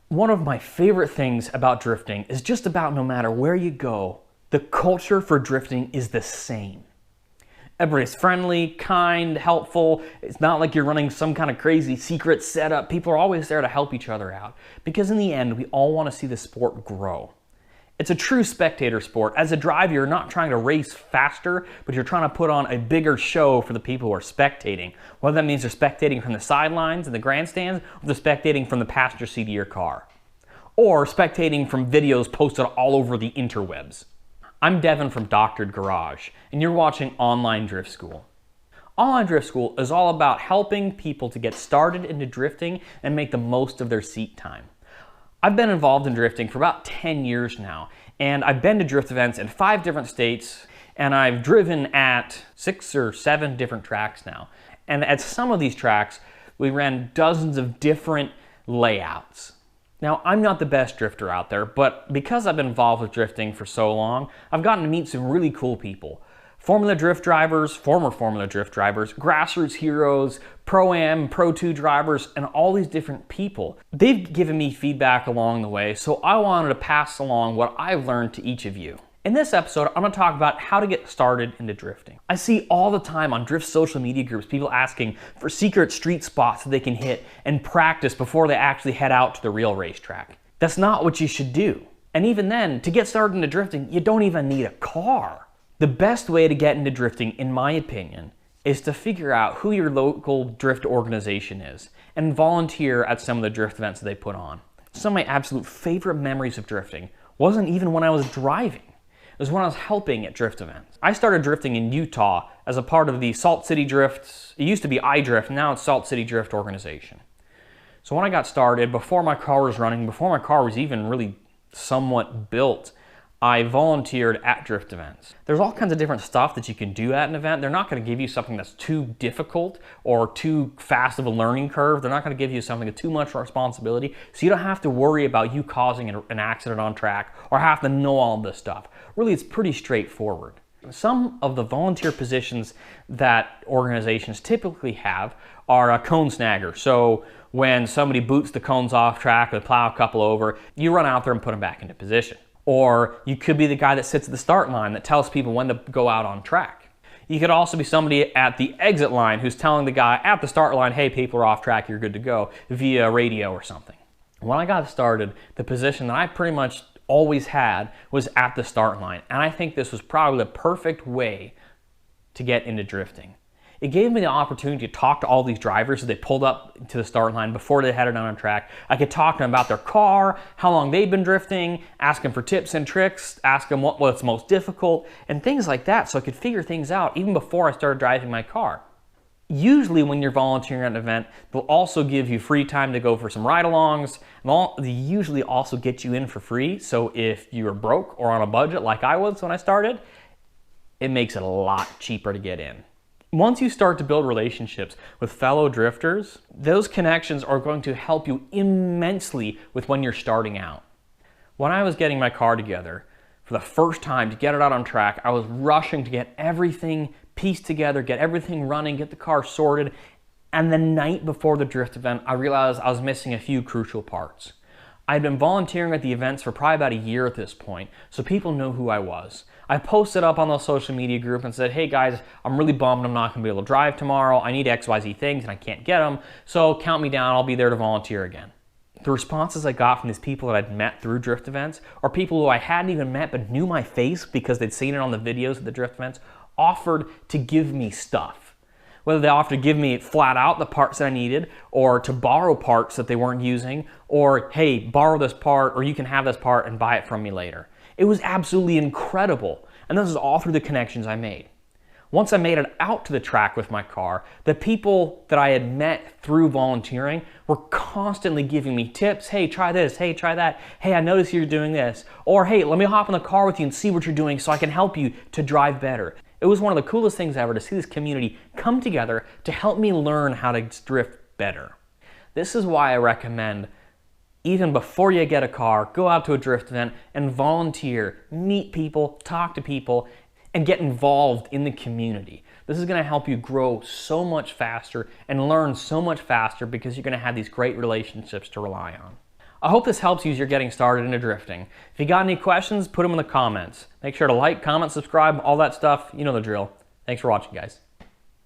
One of my favorite things about drifting is just about no matter where you go, the culture for drifting is the same. Everybody's friendly, kind, helpful. It's not like you're running some kind of crazy secret setup. People are always there to help each other out because in the end, we all want to see the sport grow. It's a true spectator sport. As a driver, you're not trying to race faster, but you're trying to put on a bigger show for the people who are spectating. Whether that means they're spectating from the sidelines and the grandstands, or they're spectating from the passenger seat of your car. Or spectating from videos posted all over the interwebs. I'm Devin from Doctored Garage, and you're watching Online Drift School. Online Drift School is all about helping people to get started into drifting and make the most of their seat time. I've been involved in drifting for about 10 years now, and I've been to drift events in 5 different states, and I've driven at 6 or 7 different tracks now. And at some of these tracks, we ran dozens of different layouts. Now, I'm not the best drifter out there, but because I've been involved with drifting for so long, I've gotten to meet some really cool people. Formula Drift drivers, former Formula Drift drivers, grassroots heroes, Pro-Am, Pro-2 drivers, and all these different people. They've given me feedback along the way, so I wanted to pass along what I've learned to each of you. In this episode, I'm going to talk about how to get started into drifting. I see all the time on drift social media groups people asking for secret street spots that they can hit and practice before they actually head out to the real racetrack. That's not what you should do. And even then, to get started into drifting, you don't even need a car. The best way to get into drifting, in my opinion, is to figure out who your local drift organization is and volunteer at some of the drift events that they put on. Some of my absolute favorite memories of drifting wasn't even when I was driving. It was when I was helping at drift events. I started drifting in Utah as a part of the Salt City Drift. It used to be iDrift, now it's Salt City Drift organization. So when I got started, before my car was running, before my car was even really somewhat built, I volunteered at drift events. There's all kinds of different stuff that you can do at an event. They're not going to give you something that's too difficult or too fast of a learning curve. They're not going to give you something with too much responsibility, so you don't have to worry about you causing an accident on track or have to know all this stuff. Really, it's pretty straightforward. Some of the volunteer positions that organizations typically have are a cone snagger. So when somebody boots the cones off track or plow a couple over, you run out there and put them back into position. Or you could be the guy that sits at the start line that tells people when to go out on track. You could also be somebody at the exit line who's telling the guy at the start line, hey, people are off track, you're good to go, via radio or something. When I got started, the position that I pretty much always had was at the start line. And I think this was probably the perfect way to get into drifting. It gave me the opportunity to talk to all these drivers as they pulled up to the start line before they headed on a track. I could talk to them about their car, how long they've been drifting, ask them for tips and tricks, ask them what's most difficult, and things like that, so I could figure things out even before I started driving my car. Usually when you're volunteering at an event, they'll also give you free time to go for some ride-alongs. They usually also get you in for free, so if you're broke or on a budget like I was when I started, it makes it a lot cheaper to get in. Once you start to build relationships with fellow drifters, those connections are going to help you immensely with when you're starting out. When I was getting my car together for the first time to get it out on track, I was rushing to get everything pieced together, get everything running, get the car sorted, and the night before the drift event, I realized I was missing a few crucial parts. I'd been volunteering at the events for probably about a year at this point, so people know who I was. I posted up on those social media group and said, hey guys, I'm really bummed I'm not going to be able to drive tomorrow. I need XYZ things and I can't get them, so count me down, I'll be there to volunteer again. The responses I got from these people that I'd met through drift events, or people who I hadn't even met but knew my face because they'd seen it on the videos of the drift events, offered to give me stuff. Whether they offered to give me flat out the parts that I needed, or to borrow parts that they weren't using, or hey, borrow this part, or you can have this part and buy it from me later. It was absolutely incredible, and this is all through the connections I made. Once I made it out to the track with my car, the people that I had met through volunteering were constantly giving me tips. Hey, try this. Hey, try that. Hey, I noticed you're doing this. Or hey, let me hop in the car with you and see what you're doing so I can help you to drive better. It was one of the coolest things ever to see this community come together to help me learn how to drift better. This is why I recommend, even before you get a car, go out to a drift event and volunteer, meet people, talk to people, and get involved in the community. This is going to help you grow so much faster and learn so much faster because you're going to have these great relationships to rely on. I hope this helps you as you're getting started into drifting. If you got any questions, put them in the comments. Make sure to like, comment, subscribe, all that stuff. You know the drill. Thanks for watching, guys.